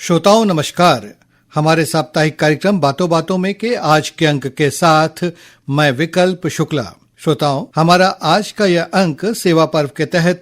श्रोताओं नमस्कार। हमारे साप्ताहिक कार्यक्रम बातों बातों में के आज के अंक के साथ मैं विकल्प शुक्ला। श्रोताओं, हमारा आज का यह अंक सेवा पर्व के तहत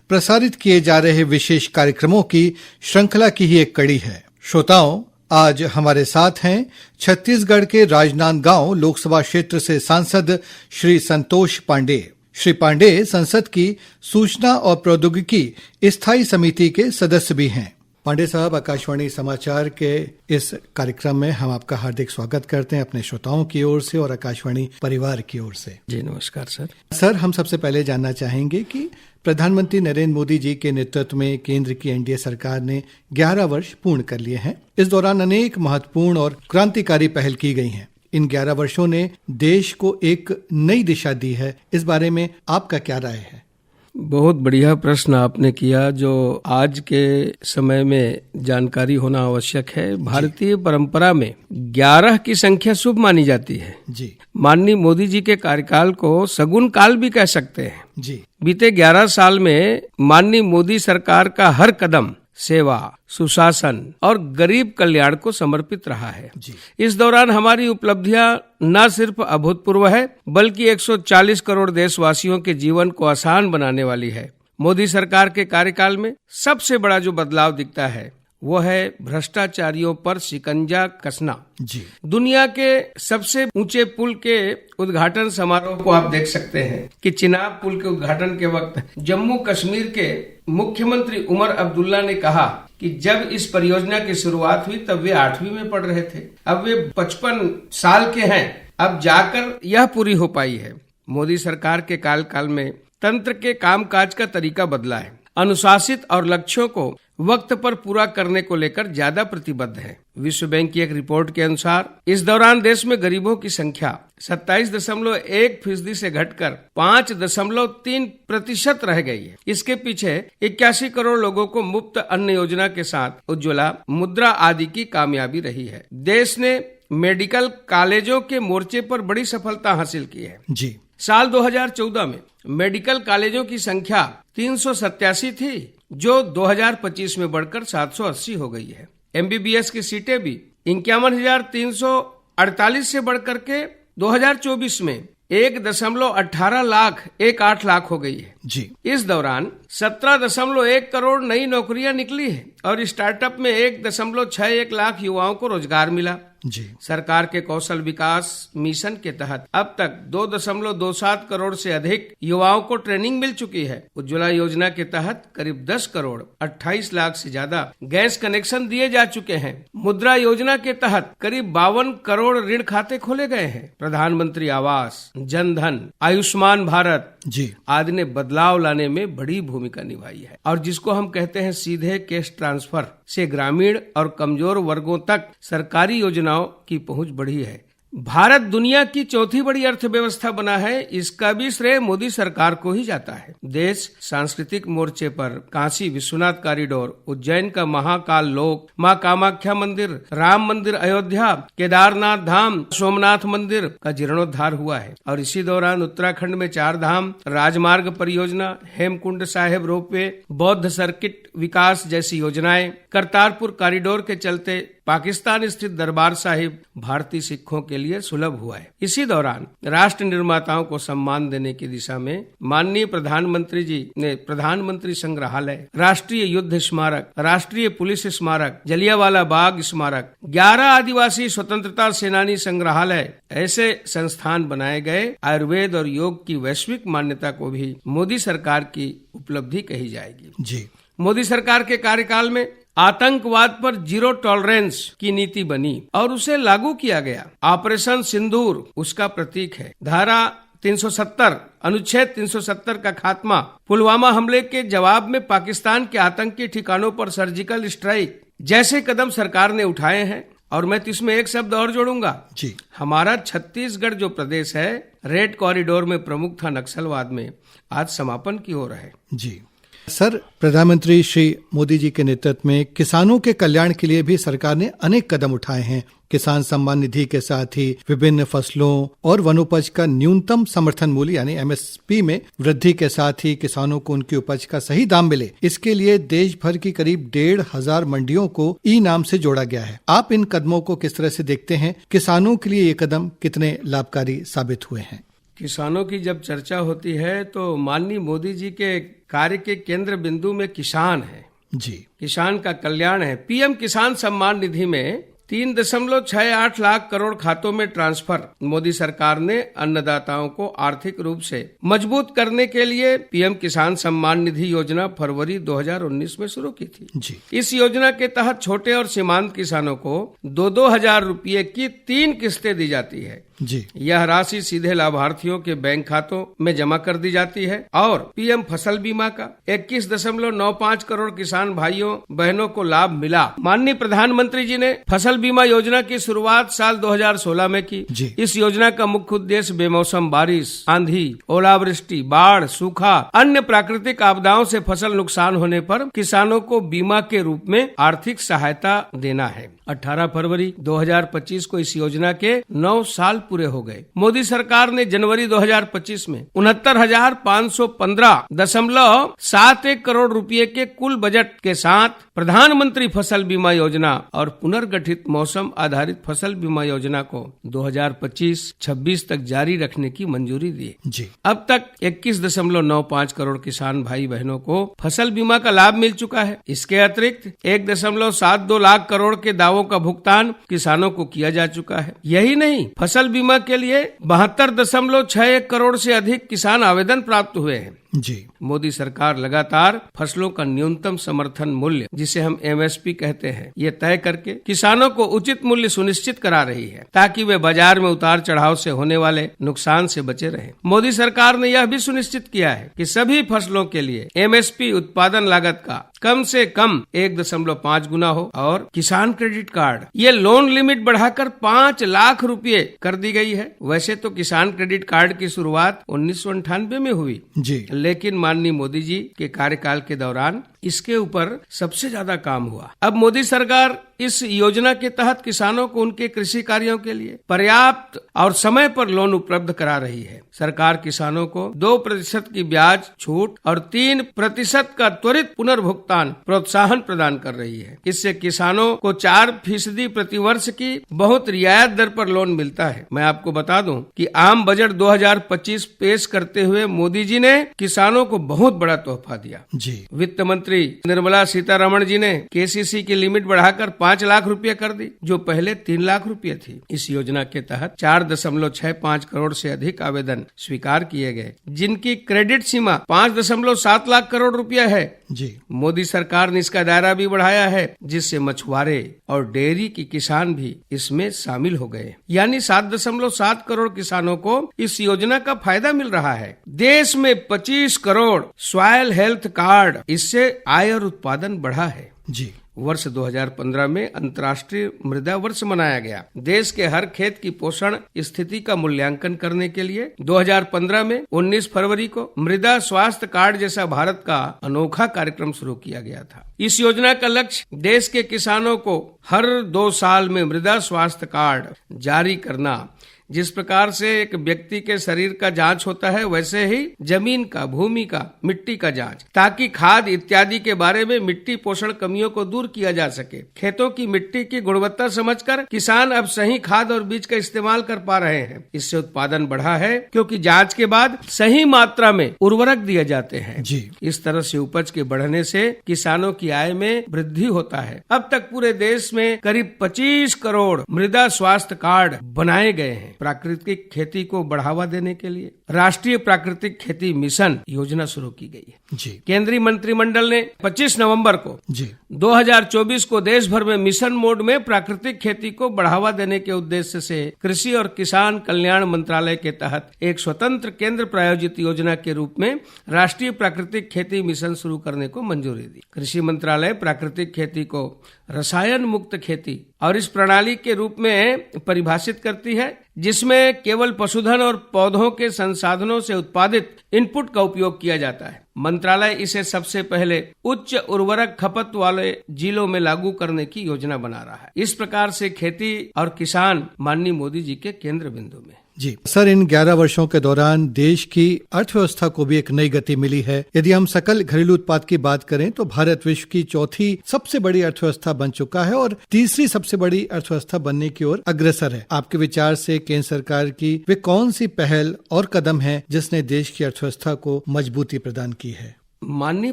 प्रसारित किए जा रहे विशेष कार्यक्रमों की श्रृंखला की ही एक कड़ी है। श्रोताओं, आज हमारे साथ हैं छत्तीसगढ़ के राजनांदगांव लोकसभा क्षेत्र से सांसद श्री संतोष पांडे। श्री पांडे संसद की सूचना और प्रौद्योगिकी स्थायी समिति के सदस्य भी हैं। पांडे साहब, आकाशवाणी समाचार के इस कार्यक्रम में हम आपका हार्दिक स्वागत करते हैं अपने श्रोताओं की ओर से और आकाशवाणी परिवार की ओर से। जी नमस्कार सर। सर, हम सबसे पहले जानना चाहेंगे कि प्रधानमंत्री नरेंद्र मोदी जी के नेतृत्व में केंद्र की एनडीए सरकार ने 11 वर्ष पूर्ण कर लिए हैं। इस दौरान अनेक महत्वपूर्ण और क्रांतिकारी पहल की गई हैं। इन 11 वर्षों ने देश को एक नई दिशा दी है। इस बारे में आपका क्या राय है? बहुत बढ़िया प्रश्न आपने किया, जो आज के समय में जानकारी होना आवश्यक है। भारतीय परंपरा में 11 की संख्या शुभ मानी जाती है। जी। माननीय मोदी जी के कार्यकाल को सगुन काल भी कह सकते हैं। जी। बीते 11 साल में माननीय मोदी सरकार का हर कदम सेवा, सुशासन और गरीब कल्याण को समर्पित रहा है। जी। इस दौरान हमारी उपलब्धियां न सिर्फ अभूतपूर्व है, बल्कि 140 करोड़ देशवासियों के जीवन को आसान बनाने वाली है। मोदी सरकार के कार्यकाल में सबसे बड़ा जो बदलाव दिखता है वो है भ्रष्टाचारियों पर शिकंजा कसना। जी। दुनिया के सबसे ऊंचे पुल के उद्घाटन समारोह को आप देख सकते हैं कि चिनाब पुल के उद्घाटन के वक्त जम्मू कश्मीर के मुख्यमंत्री उमर अब्दुल्ला ने कहा कि जब इस परियोजना की शुरुआत हुई तब वे 8वीं में पढ़ रहे थे। अब वे 55 साल के हैं, अब जाकर यह पूरी हो पाई है। मोदी सरकार के कार्यकाल में तंत्र के कामकाज का तरीका बदला है। अनुशासित और लक्ष्यों को वक्त पर पूरा करने को लेकर ज्यादा प्रतिबद्ध है। विश्व बैंक की एक रिपोर्ट के अनुसार इस दौरान देश में गरीबों की संख्या 27.1% से घटकर 5.3% रह गई है। इसके पीछे 81 करोड़ लोगों को मुफ्त अन्न योजना के साथ उज्ज्वला, मुद्रा आदि की कामयाबी रही है। देश ने मेडिकल कॉलेजों के मोर्चे पर बड़ी सफलता हासिल की है। जी। साल 2014 में मेडिकल कॉलेजों की संख्या 387 थी, जो 2025 में बढ़कर 780 हो गई है। एमबीबीएस की सीटें भी 51,348 से बढ़कर के 2024 में 1.18 लाख हो गई है। जी। इस दौरान 17.1 करोड़ नई नौकरियां निकली है और स्टार्टअप में 1.61 लाख युवाओं को रोजगार मिला। जी। सरकार के कौशल विकास मिशन के तहत अब तक 2.27 करोड़ से अधिक युवाओं को ट्रेनिंग मिल चुकी है। उज्ज्वला योजना के तहत करीब 10 करोड़ 28 लाख से ज्यादा गैस कनेक्शन दिए जा चुके हैं। मुद्रा योजना के तहत करीब 52 करोड़ ऋण खाते खोले गए हैं। प्रधानमंत्री आवास, जनधन, आयुष्मान भारत जी आदि ने बदलाव लाने में बड़ी भूमिका निभाई है। और जिसको हम कहते हैं सीधे कैश ट्रांसफर से ग्रामीण और कमजोर वर्गों तक सरकारी योजनाओं की पहुंच बढ़ी है। भारत दुनिया की चौथी बड़ी अर्थव्यवस्था बना है, इसका भी श्रेय मोदी सरकार को ही जाता है। देश सांस्कृतिक मोर्चे पर काशी विश्वनाथ कॉरिडोर, उज्जैन का महाकाल लोक, मां कामाख्या मंदिर, राम मंदिर अयोध्या, केदारनाथ धाम, सोमनाथ मंदिर का जीर्णोद्धार हुआ है। और इसी दौरान उत्तराखंड में 4 धाम राजमार्ग परियोजना, हेमकुंड साहिब रोपवे, बौद्ध सर्किट विकास जैसी योजनाएं, करतारपुर कॉरिडोर के चलते पाकिस्तान स्थित दरबार साहिब भारतीय सिखों के लिए सुलभ हुआ है। इसी दौरान राष्ट्र निर्माताओं को सम्मान देने की दिशा में माननीय प्रधानमंत्री जी ने प्रधानमंत्री संग्रहालय, राष्ट्रीय युद्ध स्मारक, राष्ट्रीय पुलिस स्मारक, जलियांवाला बाग स्मारक, 11 आदिवासी स्वतंत्रता सेनानी संग्रहालय ऐसे संस्थान बनाए गए। आयुर्वेद और योग की वैश्विक मान्यता को भी मोदी सरकार की उपलब्धि कही जाएगी। जी। मोदी सरकार के कार्यकाल में आतंकवाद पर जीरो टॉलरेंस की नीति बनी और उसे लागू किया गया। ऑपरेशन सिंदूर उसका प्रतीक है। धारा 370, अनुच्छेद 370 का खात्मा, पुलवामा हमले के जवाब में पाकिस्तान के आतंकी ठिकानों पर सर्जिकल स्ट्राइक जैसे कदम सरकार ने उठाए हैं। और मैं इसमें एक शब्द और जोड़ूंगा जी। हमारा छत्तीसगढ़ जो प्रदेश है, रेड कॉरिडोर में प्रमुख था नक्सलवाद में, आज समापन की ओर है। जी। सर, प्रधानमंत्री श्री मोदी जी के नेतृत्व में किसानों के कल्याण के लिए भी सरकार ने अनेक कदम उठाए हैं। किसान सम्मान निधि के साथ ही विभिन्न फसलों और वनोपज का न्यूनतम समर्थन मूल्य यानी MSP में वृद्धि के साथ ही किसानों को उनकी उपज का सही दाम मिले, इसके लिए देश भर की करीब 1,500 मंडियों को ई नाम से जोड़ा गया है। आप इन कदमों को किस तरह से देखते हैं? किसानों के लिए ये कदम कितने लाभकारी साबित हुए हैं? किसानों की जब चर्चा होती है तो माननीय मोदी जी के कार्य के केंद्र बिंदु में किसान है जी। किसान का कल्याण है। पीएम किसान सम्मान निधि में 3.68 लाख करोड़ खातों में ट्रांसफर मोदी सरकार ने अन्नदाताओं को आर्थिक रूप से मजबूत करने के लिए पीएम किसान सम्मान निधि योजना फरवरी 2019 में शुरू की थी जी। इस योजना के तहत छोटे और सीमांत किसानों को 2-2 हजार रुपये की 3 किस्तें दी जाती है जी। यह राशि सीधे लाभार्थियों के बैंक खातों में जमा कर दी जाती है और पीएम फसल बीमा का 21.95 करोड़ किसान भाइयों बहनों को लाभ मिला। माननीय प्रधानमंत्री जी ने फसल बीमा योजना की शुरुआत साल 2016 में की जी। इस योजना का मुख्य उद्देश्य बेमौसम बारिश, आंधी, ओलावृष्टि, बाढ़, सूखा, अन्य प्राकृतिक आपदाओं से फसल नुकसान होने पर किसानों को बीमा के रूप में आर्थिक सहायता देना है। 18 फरवरी 2025 को इस योजना के 9 साल पूरे हो गए। मोदी सरकार ने जनवरी 2025 में 69,515.71 करोड़ रुपए के कुल बजट के साथ प्रधानमंत्री फसल बीमा योजना और पुनर्गठित मौसम आधारित फसल बीमा योजना को 2025-26 तक जारी रखने की मंजूरी दी जी। अब तक 21.95 करोड़ किसान भाई बहनों को फसल बीमा का लाभ मिल चुका है। इसके अतिरिक्त 1.72 लाख करोड़ के दावों का भुगतान किसानों को किया जा चुका है। यही नहीं, फसल बीमा के लिए 72.61 करोड़ से अधिक किसान आवेदन प्राप्त हुए हैं जी। मोदी सरकार लगातार फसलों का न्यूनतम समर्थन मूल्य, जिसे हम MSP कहते हैं, ये तय करके किसानों को उचित मूल्य सुनिश्चित करा रही है ताकि वे बाजार में उतार चढ़ाव से होने वाले नुकसान से बचे रहें। मोदी सरकार ने यह भी सुनिश्चित किया है कि सभी फसलों के लिए MSP उत्पादन लागत का कम से कम 1.5 गुना हो और किसान क्रेडिट कार्ड ये लोन लिमिट बढ़ाकर 5 लाख रुपए कर दी गई है। वैसे तो किसान क्रेडिट कार्ड की शुरुआत 1998 में हुई जी। लेकिन माननीय मोदी जी के कार्यकाल के दौरान इसके ऊपर सबसे ज्यादा काम हुआ। अब मोदी सरकार इस योजना के तहत किसानों को उनके कृषि कार्यों के लिए पर्याप्त और समय पर लोन उपलब्ध करा रही है। सरकार किसानों को 2% की ब्याज छूट और 3% का त्वरित पुनर्भुगतान प्रोत्साहन प्रदान कर रही है। इससे किसानों को 4% प्रतिवर्ष की बहुत रियायत दर पर लोन मिलता है। मैं आपको बता दूं कि आम बजट 2025 पेश करते हुए मोदी जी ने किसानों को बहुत बड़ा तोहफा दिया जी। वित्त मंत्री निर्मला सीतारमण जी ने KCC की लिमिट बढ़ाकर 5 लाख रुपए कर दी, जो पहले 3 लाख रुपए थी। इस योजना के तहत 4.65 करोड़ से अधिक आवेदन स्वीकार किए गए, जिनकी क्रेडिट सीमा 5.7 लाख करोड़ रुपया है जी। मोदी सरकार ने इसका दायरा भी बढ़ाया है, जिससे मछुआरे और डेयरी की किसान भी इसमें शामिल हो गए। यानी 7.7 करोड़ किसानों को इस योजना का फायदा मिल रहा है। देश में 25 करोड़ सॉइल हेल्थ कार्ड, इससे आय और उत्पादन बढ़ा है जी। वर्ष 2015 में अंतर्राष्ट्रीय मृदा वर्ष मनाया गया। देश के हर खेत की पोषण स्थिति का मूल्यांकन करने के लिए 2015 में 19 फरवरी को मृदा स्वास्थ्य कार्ड जैसा भारत का अनोखा कार्यक्रम शुरू किया गया था। इस योजना का लक्ष्य देश के किसानों को हर 2 साल में मृदा स्वास्थ्य कार्ड जारी करना। जिस प्रकार से एक व्यक्ति के शरीर का जांच होता है, वैसे ही जमीन का, भूमि का, मिट्टी का जांच, ताकि खाद इत्यादि के बारे में मिट्टी पोषण कमियों को दूर किया जा सके। खेतों की मिट्टी की गुणवत्ता समझकर किसान अब सही खाद और बीज का इस्तेमाल कर पा रहे हैं। इससे उत्पादन बढ़ा है, क्योंकि जांच के बाद सही मात्रा में उर्वरक दिए जाते हैं जी। इस तरह से उपज के बढ़ने से किसानों की आय में वृद्धि होता है। अब तक पूरे देश में करीब 25 करोड़ मृदा स्वास्थ्य कार्ड बनाए गए हैं। प्राकृतिक खेती को बढ़ावा देने के लिए राष्ट्रीय प्राकृतिक खेती मिशन योजना शुरू की गई है जी। केंद्रीय मंत्रिमंडल ने 25 नवंबर को जी 2024 को देश भर में मिशन मोड में प्राकृतिक खेती को बढ़ावा देने के उद्देश्य से कृषि और किसान कल्याण मंत्रालय के तहत एक स्वतंत्र केंद्र प्रायोजित योजना के रूप में राष्ट्रीय प्राकृतिक खेती मिशन शुरू करने को मंजूरी दी। कृषि मंत्रालय प्राकृतिक खेती को रसायन मुक्त खेती और इस प्रणाली के रूप में परिभाषित करती है, जिसमें केवल पशुधन और पौधों के संसाधनों से उत्पादित इनपुट का उपयोग किया जाता है। मंत्रालय इसे सबसे पहले उच्च उर्वरक खपत वाले जिलों में लागू करने की योजना बना रहा है। इस प्रकार से खेती और किसान माननीय मोदी जी के केंद्र बिंदु में। जी सर, इन 11 वर्षों के दौरान देश की अर्थव्यवस्था को भी एक नई गति मिली है। यदि हम सकल घरेलू उत्पाद की बात करें तो भारत विश्व की चौथी सबसे बड़ी अर्थव्यवस्था बन चुका है और तीसरी सबसे बड़ी अर्थव्यवस्था बनने की ओर अग्रसर है। आपके विचार से केंद्र सरकार की वे कौन सी पहल और कदम है जिसने देश की अर्थव्यवस्था को मजबूती प्रदान की है? माननीय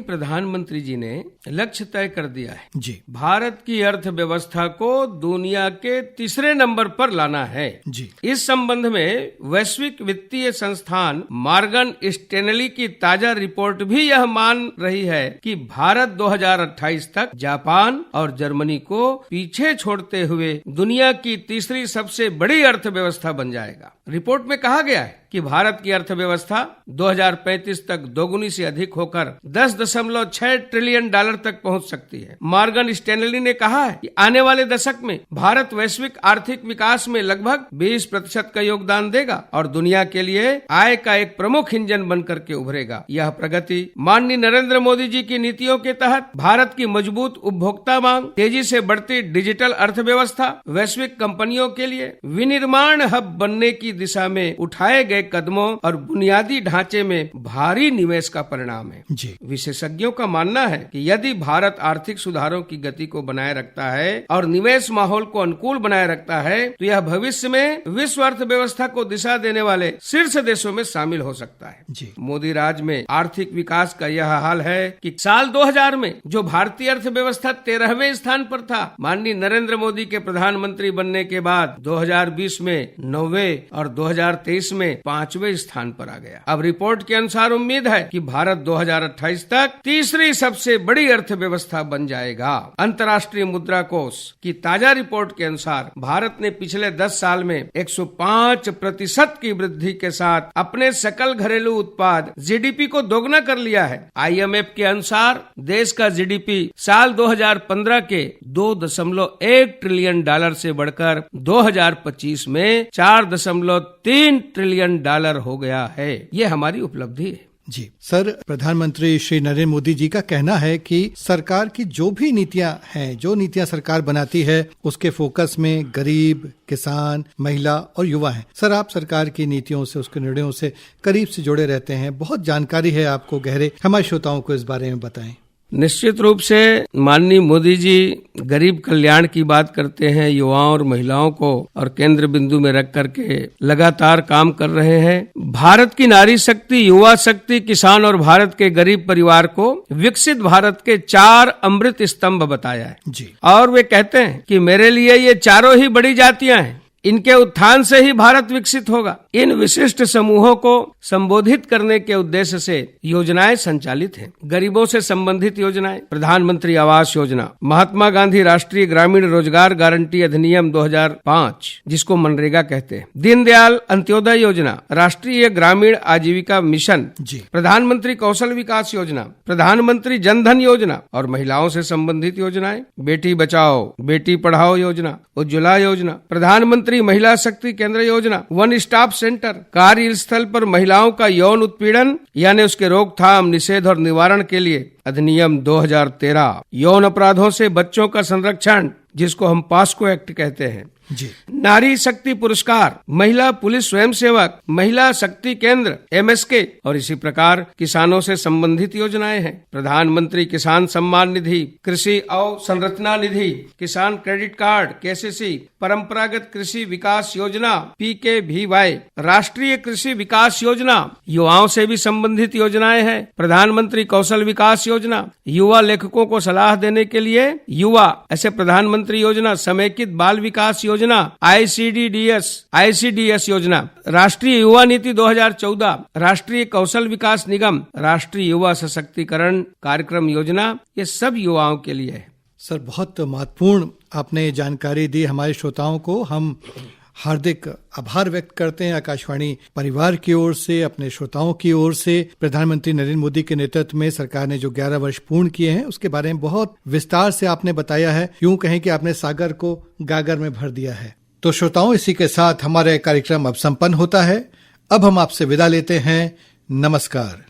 प्रधानमंत्री जी ने लक्ष्य तय कर दिया है जी, भारत की अर्थव्यवस्था को दुनिया के तीसरे नंबर पर लाना है। जी, इस संबंध में वैश्विक वित्तीय संस्थान मॉर्गन स्टैनली की ताजा रिपोर्ट भी यह मान रही है कि भारत 2028 तक जापान और जर्मनी को पीछे छोड़ते हुए दुनिया की तीसरी सबसे बड़ी अर्थव्यवस्था बन जाएगा। रिपोर्ट में कहा गया है कि भारत की अर्थव्यवस्था 2035 तक दोगुनी से अधिक होकर 10.6 ट्रिलियन डॉलर तक पहुंच सकती है। मॉर्गन स्टैनली ने कहा है कि आने वाले दशक में भारत वैश्विक आर्थिक विकास में लगभग 20% का योगदान देगा और दुनिया के लिए आय का एक प्रमुख इंजन बनकर के उभरेगा। यह प्रगति माननीय नरेंद्र मोदी जी की नीतियों के तहत भारत की मजबूत उपभोक्ता मांग, तेजी से बढ़ती डिजिटल अर्थव्यवस्था, वैश्विक कंपनियों के लिए विनिर्माण हब बनने की दिशा में उठाए गए कदमों और बुनियादी ढांचे में भारी निवेश का परिणाम है। जी, विशेषज्ञों का मानना है कि यदि भारत आर्थिक सुधारों की गति को बनाए रखता है और निवेश माहौल को अनुकूल बनाए रखता है तो यह भविष्य में विश्व अर्थव्यवस्था को दिशा देने वाले शीर्ष देशों में शामिल हो सकता है। जी, मोदी राज में आर्थिक विकास का यह हाल है कि साल 2000 में जो भारतीय अर्थव्यवस्था 13वें स्थान पर था, माननीय नरेंद्र मोदी के प्रधानमंत्री बनने के बाद 2020 में 9वें और 2023 में 5वें स्थान पर आ गया। अब रिपोर्ट के अनुसार उम्मीद है कि भारत 2028 तक तीसरी सबसे बड़ी अर्थव्यवस्था बन जाएगा। अंतर्राष्ट्रीय मुद्रा कोष की ताजा रिपोर्ट के अनुसार भारत ने पिछले 10 साल में 105% की वृद्धि के साथ अपने सकल घरेलू उत्पाद जीडीपी को दोगुना कर लिया है। IMF के अनुसार देश का जीडीपी साल 2015 के 2.1 ट्रिलियन डॉलर से बढ़कर 2025 में 4.3 ट्रिलियन डॉलर हो गया है। ये हमारी उपलब्धि है। जी सर, प्रधानमंत्री श्री नरेंद्र मोदी जी का कहना है कि सरकार की जो भी नीतियां हैं, जो नीतियां सरकार बनाती है, उसके फोकस में गरीब, किसान, महिला और युवा हैं। सर, आप सरकार की नीतियों से, उसके निर्णयों से करीब से जुड़े रहते हैं, बहुत जानकारी है आपको गहरे। हमारे श्रोताओं को इस बारे में बताएं। निश्चित रूप से माननीय मोदी जी गरीब कल्याण की बात करते हैं, युवाओं और महिलाओं को और केंद्र बिंदु में रख करके लगातार काम कर रहे हैं। भारत की नारी शक्ति, युवा शक्ति, किसान और भारत के गरीब परिवार को विकसित भारत के 4 अमृत स्तंभ बताया है। जी, और वे कहते हैं कि मेरे लिए ये चारों ही बड़ी जातियां हैं, इनके उत्थान से ही भारत विकसित होगा। इन विशिष्ट समूहों को संबोधित करने के उद्देश्य से योजनाएं संचालित हैं। गरीबों से संबंधित योजनाएं, प्रधानमंत्री आवास योजना, महात्मा गांधी राष्ट्रीय ग्रामीण रोजगार गारंटी अधिनियम 2005 जिसको मनरेगा कहते हैं, दीनदयाल अंत्योदय योजना, राष्ट्रीय ग्रामीण आजीविका मिशन, प्रधानमंत्री कौशल विकास योजना, प्रधानमंत्री जन धन योजना और महिलाओं से संबंधित योजनाएं, बेटी बचाओ बेटी पढ़ाओ योजना, उज्ज्वला योजना, प्रधानमंत्री महिला शक्ति केंद्र योजना, वन स्टॉप सेंटर, कार्यस्थल पर महिलाओं का यौन उत्पीड़न यानी उसके रोकथाम, निषेध और निवारण के लिए अधिनियम 2013, यौन अपराधों से बच्चों का संरक्षण जिसको हम पास्को एक्ट कहते हैं, जी, नारी शक्ति पुरस्कार, महिला पुलिस स्वयंसेवक, महिला शक्ति केंद्र MSK और इसी प्रकार किसानों से संबंधित योजनाएं हैं। प्रधानमंत्री किसान सम्मान निधि, कृषि अवसंरचना निधि, किसान क्रेडिट कार्ड KCC, परंपरागत कृषि विकास योजना PKVY, राष्ट्रीय कृषि विकास योजना, युवाओं से भी संबंधित योजनाएं हैं। प्रधानमंत्री कौशल विकास योजना, युवा लेखकों को सलाह देने के लिए युवा ऐसे प्रधानमंत्री योजना, समेकित बाल विकास योजना, ICDS योजना, राष्ट्रीय युवा नीति 2014, राष्ट्रीय कौशल विकास निगम, राष्ट्रीय युवा सशक्तिकरण कार्यक्रम योजना, ये सब युवाओं के लिए है। सर, बहुत महत्वपूर्ण आपने जानकारी दी हमारे श्रोताओं को। हम हार्दिक आभार व्यक्त करते हैं आकाशवाणी परिवार की ओर से, अपने श्रोताओं की ओर से। प्रधानमंत्री नरेंद्र मोदी के नेतृत्व में सरकार ने जो 11 वर्ष पूर्ण किए हैं उसके बारे में बहुत विस्तार से आपने बताया है। यूं कहें कि आपने सागर को गागर में भर दिया है। तो श्रोताओं, इसी के साथ हमारा कार्यक्रम अब संपन्न होता है। अब हम आपसे विदा लेते हैं। नमस्कार।